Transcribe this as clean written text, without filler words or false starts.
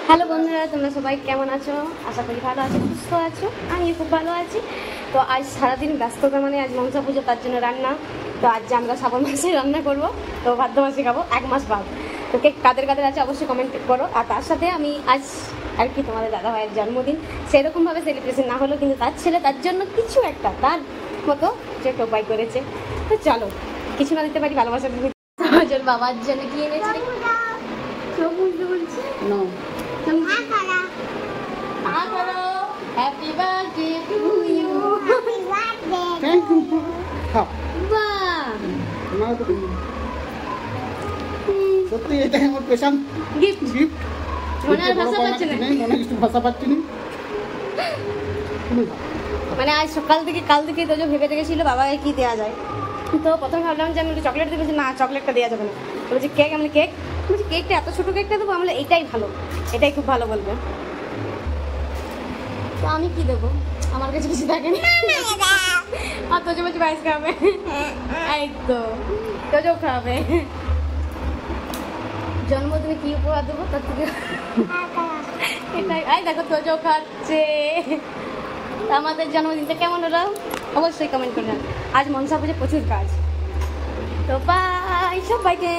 Hello বন্ধুরা, তোমরা সবাই কেমন আছো? আশা করি ভালো আছো, সুস্থ আছো। আমি খুব ভালো আছি। তো আজ সারাদিন ব্যস্ততা, মানে আজ মনসা পুজো, তার জন্য রান্না। তো আজ আমরা শ্রাবণ মাসে রান্না করব, তো ভাদ্র মাসে খাবো 1 মাস বাদ। তো কেক কাদের কাদের আছে অবশ্যই কমেন্ট করো। আর তার সাথে আমি আজ আর কি তোমাদের দাদা ভাইয়ের জন্মদিন, সেরকমভাবে সেলিব্রেশন না হলেও কিন্তু তার ছেলে তার জন্য কিছু একটা তার মতো যে টোপাই করেছে। তো চলো, কিছু না দিতে পারি ভালোবাসা তুমি। বাবার জন্য কি এনেছি বলছি না। Happy birthday to you. Thank you. Hap. বাহ, সত্যি এটাই আমার স্পেশাল গিফট। গিফট। মনে আর ভাষা পাচ্ছে না, মনে কিছু ভাষা পাচ্ছি না। মানে আজ সকাল থেকে কাল থেকে তো ভেবে রেখেছিল বাবাকে কি দেওয়া যায়। তো প্রথমে ভাবলাম যে আমি একটু চকলেট দেবো, না চকলেটটা দেওয়া যাবে না। বলছি কেক, আমি কেক বলছি কেকটা এত ছোটো কেকটা দেবো, আমরা এটাই ভালো, এটাই খুব ভালো বলবে। তো আমি কি দেবো, আমার কাছে কিছু থাকেনি। আর তোজো বলছি বাইস খাবে, এই তো তোজো খাবে। জন্মদিনে কি উপহার দেবো তার থেকে এটাই। এই দেখো তোজো খাচ্ছে। আমাদের জন্মদিনটা কেমন হলো অবশ্যই কমেন্ট করবেন। আজ মনসা পুজো প্রচুর কাজ। তো বাই সবাইকে।